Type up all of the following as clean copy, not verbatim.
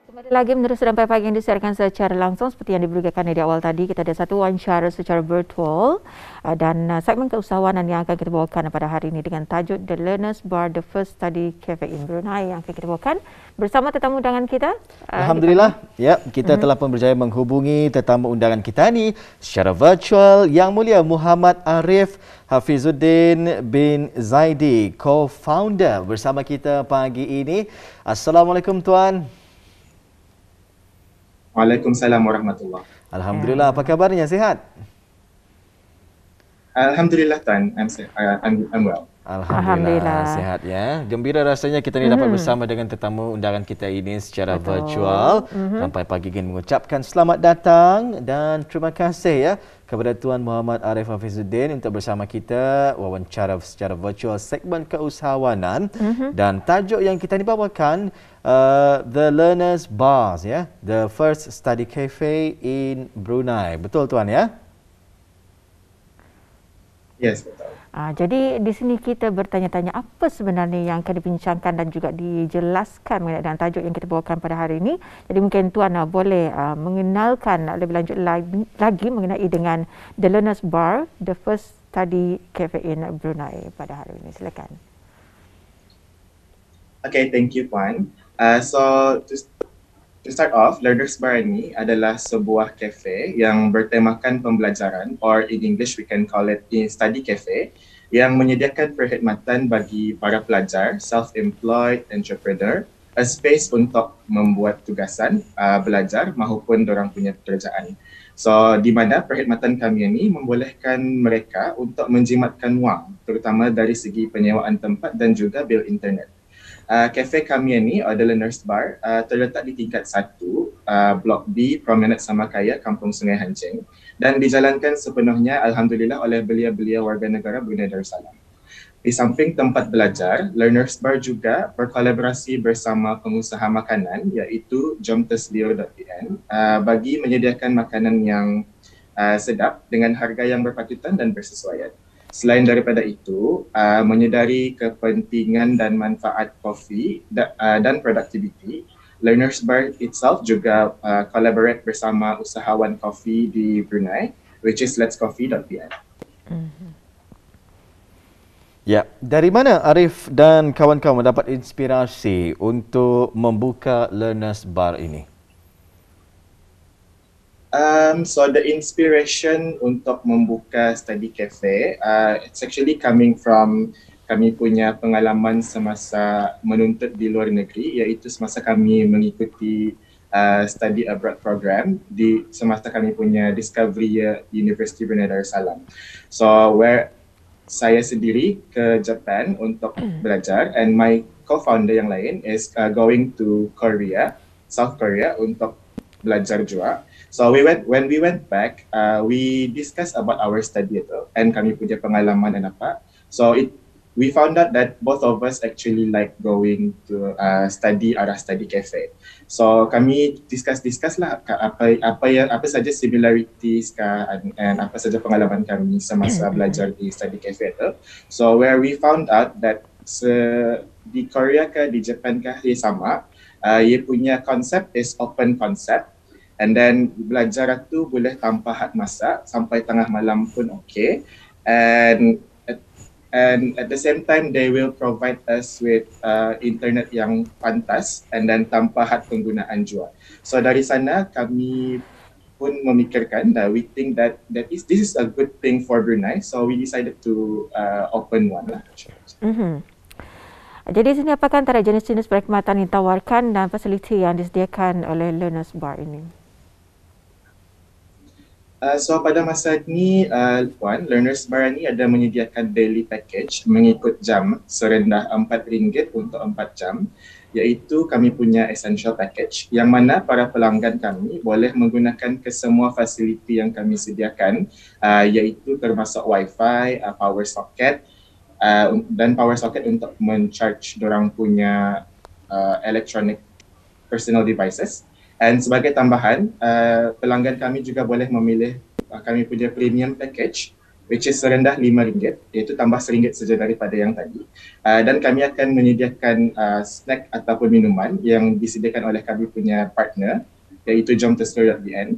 Kembali lagi meneruskan sampai pagi yang disiarkan secara langsung seperti yang diberitakan di awal tadi. Kita ada satu wawancara secara virtual dan segmen keusahawanan yang akan kita bawakan pada hari ini dengan tajuk The Learners Bar, The First Study Cafe in Brunei yang akan kita bawakan bersama tetamu undangan kita. Alhamdulillah, ya, kita telah pun berjaya menghubungi tetamu undangan kita ni secara virtual Yang Mulia Muhammad Arif Hafizuddin bin Zaidi, co-founder bersama kita pagi ini. Assalamualaikum Tuan. Waalaikumsalam warahmatullahi. Alhamdulillah, apa kabarnya? Sihat? Alhamdulillah Tan, I'm well. Alhamdulillah, sihat ya. Gembira rasanya kita ni dapat bersama dengan tetamu undangan kita ini secara virtual. Sampai pagi ini mengucapkan selamat datang dan terima kasih ya kepada Tuan Muhammad Arif Hafizuddin untuk bersama kita wawancara secara virtual segmen keusahawanan dan tajuk yang kita ni bawakan The Learners Bars ya, The First Study Cafe in Brunei. Betul Tuan ya? Yes, betul. Jadi di sini kita bertanya-tanya apa sebenarnya yang akan dibincangkan dan juga dijelaskan mengenai dengan tajuk yang kita bawakan pada hari ini. Jadi mungkin Tuan boleh mengenalkan lebih lanjut lagi mengenai dengan The Learners Bar, The First Study Cafe in Brunei pada hari ini. Silakan. Okay, thank you Puan. To start off, Learners Bar ini adalah sebuah cafe yang bertemakan pembelajaran, or in English we can call it study cafe, yang menyediakan perkhidmatan bagi para pelajar, self-employed entrepreneur, a space untuk membuat tugasan, belajar maupun dorang punya pekerjaan. So, di mana perkhidmatan kami ini membolehkan mereka untuk menjimatkan wang, terutama dari segi penyewaan tempat dan juga bil internet. Kafe kami ini, The Learners Bar, terletak di tingkat 1, Blok B, Promenade Samakaya, Kampung Sungai Hancing, dan dijalankan sepenuhnya alhamdulillah oleh belia-belia warga negara Brunei Darussalam. Di samping tempat belajar, Learners Bar juga berkolaborasi bersama pengusaha makanan iaitu jomtesleo.pn bagi menyediakan makanan yang sedap dengan harga yang berpatutan dan bersesuaian. Selain daripada itu, menyedari kepentingan dan manfaat kopi dan produktiviti, Learners Bar itself juga collaborate bersama usahawan kopi di Brunei, which is letscoffee.pn. Ya, dari mana Arif dan kawan-kawan mendapat inspirasi untuk membuka Learners Bar ini? So the inspiration untuk membuka study cafe, it's actually coming from kami punya pengalaman semasa menuntut di luar negeri, iaitu semasa kami mengikuti study abroad program di semasa kami punya Discovery Year University Brunei Darussalam. So where saya sendiri ke Japan untuk belajar, and my co-founder yang lain is going to Korea, South Korea untuk belajar juga. So when we went back, we discussed about our study itu, and kami punya pengalaman dan apa. So we found out that both of us actually like going to study cafe. So kami discuss lah apa saja similarities and apa saja pengalaman kami semasa belajar di study cafe itu. So where we found out that di Korea ke di Japan ke ia sama, ia punya konsep is open concept. And then belajar itu boleh tanpa had masa sampai tengah malam pun okay. And at the same time they will provide us with internet yang pantas and then tanpa had penggunaan jua. So dari sana kami pun memikirkan that we think that this is a good thing for Brunei. So we decided to open one lah. Jadi sini apakah antara jenis-jenis perkhidmatan yang ditawarkan dan fasiliti yang disediakan oleh Learners Bar ini? So pada masa ini, Puan, Learners Bar ini ada menyediakan daily package mengikut jam serendah RM4 untuk 4 jam, iaitu kami punya essential package yang mana para pelanggan kami boleh menggunakan kesemua fasiliti yang kami sediakan, iaitu termasuk wifi, power socket dan power socket untuk mencharge dorang punya electronic personal devices. And sebagai tambahan, pelanggan kami juga boleh memilih kami punya premium package which is serendah RM5, iaitu tambah RM1 saja daripada yang tadi. Dan kami akan menyediakan snack ataupun minuman yang disediakan oleh kami punya partner, iaitu jomteslow.bn.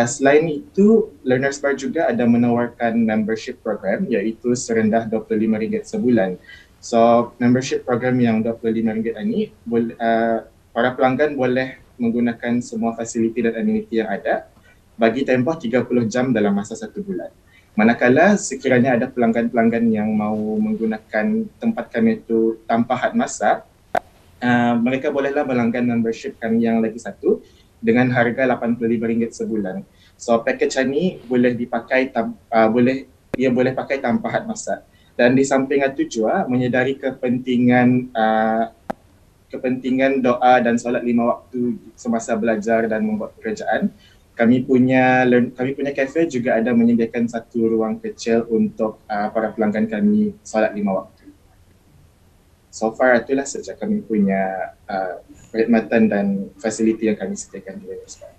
Selain itu, Learners Bar juga ada menawarkan membership program, iaitu serendah RM25 sebulan. So, membership program yang RM25 ini, para pelanggan boleh menggunakan semua fasiliti dan ameniti yang ada bagi tempoh 30 jam dalam masa 1 bulan. Manakala sekiranya ada pelanggan-pelanggan yang mau menggunakan tempat kami itu tanpa had masa, mereka bolehlah melanggan membership kami yang lagi satu dengan harga RM85 sebulan. So, package ini boleh dipakai, boleh pakai tanpa had masa. Dan di samping itu juga menyedari kepentingan doa dan solat 5 waktu semasa belajar dan membuat pekerjaan. Kami punya kafe juga ada menyediakan satu ruang kecil untuk para pelanggan kami solat 5 waktu. So far itulah saja kami punya perkhidmatan dan fasiliti yang kami sediakan di Learners Bar.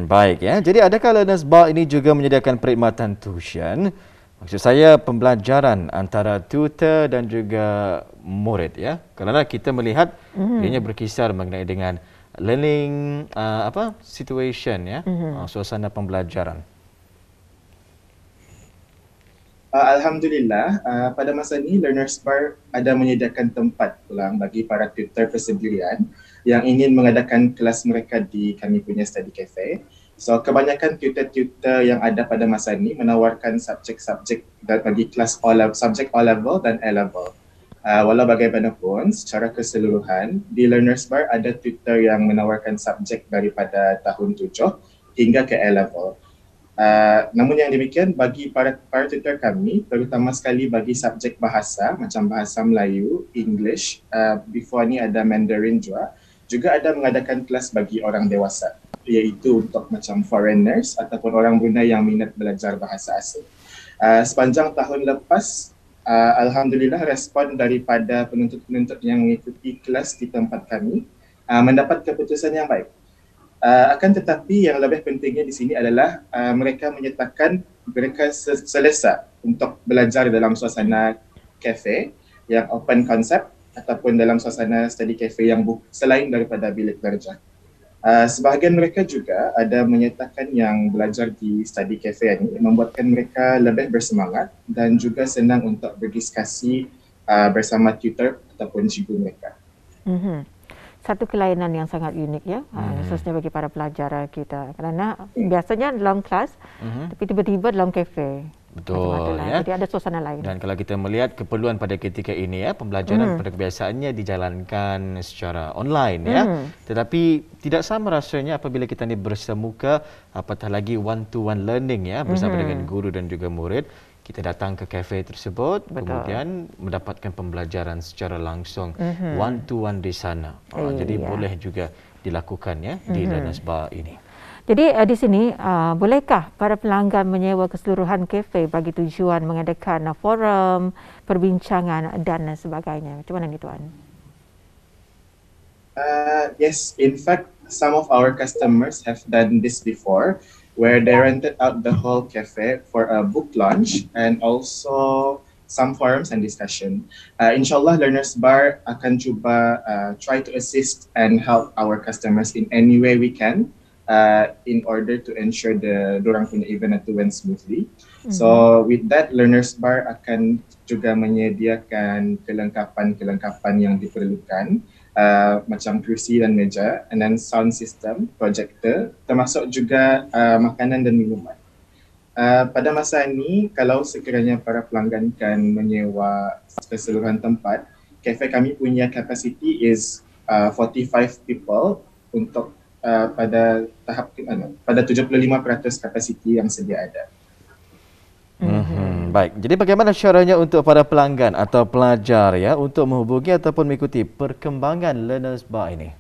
Baik ya. Jadi adakah Learners Bar ini juga menyediakan perkhidmatan tuition? Maksud saya pembelajaran antara tutor dan juga murid ya. Kerana kita melihat ianya berkisar mengenai dengan learning situation ya, suasana pembelajaran. Alhamdulillah, pada masa ini Learners Bar ada menyediakan tempat pulang bagi para tutor persendirian yang ingin mengadakan kelas mereka di kami punya study cafe. So, kebanyakan tutor-tutor yang ada pada masa ini menawarkan subjek-subjek bagi kelas subjek O-level dan A-level. Walau bagaimanapun, secara keseluruhan, di Learners Bar ada tutor yang menawarkan subjek daripada tahun 7 hingga ke A-level. Namun yang demikian, bagi para tutor kami, terutama sekali bagi subjek bahasa, macam bahasa Melayu, English, before ni ada Mandarin juga ada mengadakan kelas bagi orang dewasa, iaitu untuk macam foreigners ataupun orang Brunei yang minat belajar bahasa asing. Sepanjang tahun lepas, alhamdulillah respon daripada penuntut-penuntut yang mengikuti kelas di tempat kami mendapat keputusan yang baik. Akan tetapi yang lebih pentingnya di sini adalah mereka menyatakan mereka selesa untuk belajar dalam suasana kafe yang open concept ataupun dalam suasana study cafe yang selain daripada bilik darjah. Sebahagian mereka juga ada menyatakan yang belajar di study cafe ini membuatkan mereka lebih bersemangat dan juga senang untuk berdiskusi bersama tutor ataupun cikgu mereka. Satu kelainan yang sangat unik ya, khususnya bagi para pelajar kita. Kerana biasanya dalam kelas, tapi tiba-tiba dalam kafe. Betul ya. Jadi ada suasana lain. Dan kalau kita melihat keperluan pada ketika ini ya, pembelajaran pada kebiasaannya dijalankan secara online ya. Tetapi tidak sama rasanya apabila kita ni bersemuka, apatah lagi one to one learning ya bersama dengan guru dan juga murid. Kita datang ke kafe tersebut, kemudian mendapatkan pembelajaran secara langsung one to one di sana. Jadi boleh juga dilakukan ya di Learners Bar ini. Jadi di sini bolehkah para pelanggan menyewa keseluruhan kafe bagi tujuan mengadakan forum, perbincangan dan sebagainya? Macam mana ni Tuan? Yes, in fact, some of our customers have done this before, where they rented out the whole cafe for a book launch and also some forums and discussion. Inshallah, Learners Bar akan cuba try to assist and help our customers in any way we can. In order to ensure dorang punya event itu went smoothly. So with that, Learners Bar akan juga menyediakan kelengkapan yang diperlukan, macam kursi dan meja, and then sound system, projector, termasuk juga makanan dan minuman. Pada masa ini, kalau sekiranya para pelanggan kan menyewa keseluruhan tempat, kafe kami punya capacity is 45 people untuk pada tahap pada 75% kapasiti yang sedia ada. Baik. Jadi bagaimana caranya untuk para pelanggan atau pelajar ya untuk menghubungi ataupun mengikuti perkembangan Learners Bar ini?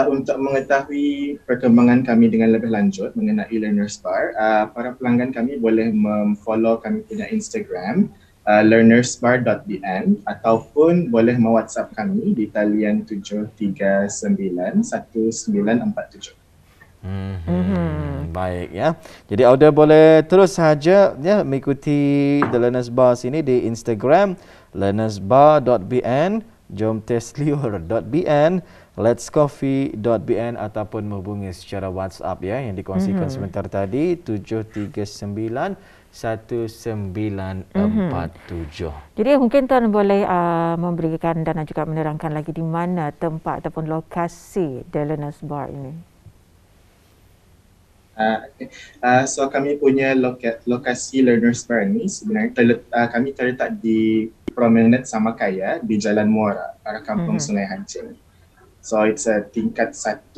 Untuk mengetahui perkembangan kami dengan lebih lanjut mengenai Learners Bar, para pelanggan kami boleh memfollow kami punya Instagram learnersbar.bn ataupun boleh me-WhatsApp kami di talian 7391947. Baik ya. Jadi Auda boleh terus saja ya mengikuti The Learners Bar sini di Instagram learnersbar.bn, jomtesliur.bn, letscoffee.bn ataupun menghubungi secara WhatsApp ya yang dikongsikan sebentar tadi 7391947. Jadi mungkin Tuan boleh memberikan dan juga menerangkan lagi di mana tempat ataupun lokasi The Learners Bar ini. So kami punya lokasi Learners Bar ni sebenarnya kami terletak di Promenade Samakaya di Jalan Muara, arah Kampung Sungai Hancing. So it's a tingkat 1,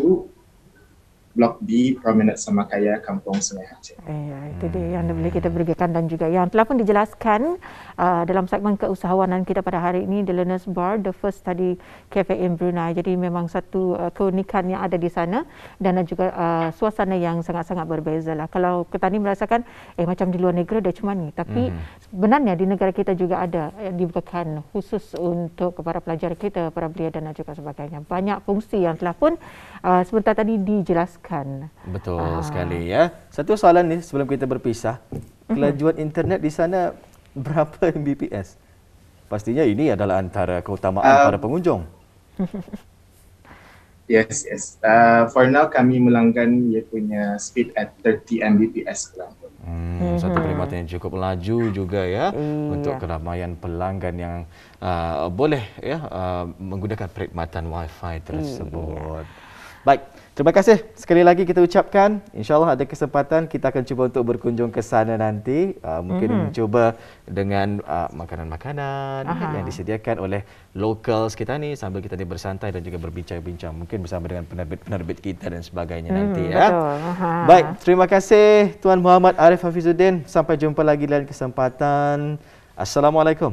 Blok B, Promenade Samakaya, Kampung Sungai Hancing. Ya, itu dia yang boleh kita berikan dan juga yang telah pun dijelaskan dalam segmen keusahawanan kita pada hari ini, The Learners Bar, the first study cafe in Brunei. Jadi memang satu keunikan yang ada di sana dan juga suasana yang sangat-sangat berbeza lah. Kalau kita ni merasakan macam di luar negara dah cuma ni, tapi sebenarnya di negara kita juga ada yang dibukakan khusus untuk para pelajar kita, para belia dan juga sebagainya. Banyak fungsi yang telah pun sebentar tadi dijelaskan. Betul sekali ya. Satu soalan ni sebelum kita berpisah. Kelajuan internet di sana berapa Mbps? Pastinya ini adalah antara keutamaan para pengunjung. Yes. For now kami melanggan ia punya speed at 30 Mbps per tahun. Satu perkhidmatan yang cukup laju juga ya untuk keramaian pelanggan yang boleh ya menggunakan perkhidmatan Wi-Fi tersebut. Baik, terima kasih sekali lagi kita ucapkan. InsyaAllah ada kesempatan kita akan cuba untuk berkunjung ke sana nanti. Mungkin mencuba dengan makanan-makanan yang disediakan oleh locals kita ni sambil kita ni bersantai dan juga berbincang-bincang. Mungkin bersama dengan penerbit-penerbit kita dan sebagainya nanti ya. Baik, terima kasih Tuan Muhammad Arif Hafizuddin. Sampai jumpa lagi dalam kesempatan. Assalamualaikum.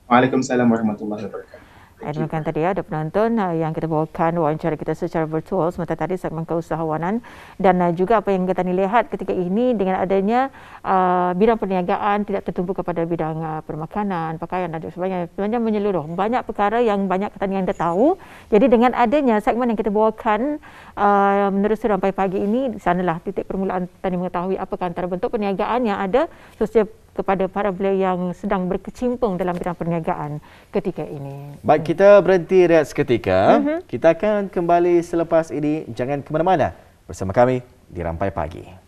Waalaikumsalam warahmatullahi wabarakatuh. Demikian tadi ada penonton yang kita bawakan wawancara kita secara virtual sementara tadi segmen keusahawanan dan juga apa yang kita lihat ketika ini dengan adanya bidang perniagaan tidak tertumpu kepada bidang permakanan, pakaian dan sebagainya. Sebenarnya menyeluruh. Banyak perkara yang banyak kita yang dah tahu. Jadi dengan adanya segmen yang kita bawakan menerusi sampai pagi ini, di sanalah titik permulaan tadi mengetahui apakah antara bentuk perniagaan yang ada khususnya kepada para belia yang sedang berkecimpung dalam bidang perniagaan ketika ini. Baik, kita berhenti rehat seketika. Kita akan kembali selepas ini. Jangan ke mana-mana bersama kami di Rampai Pagi.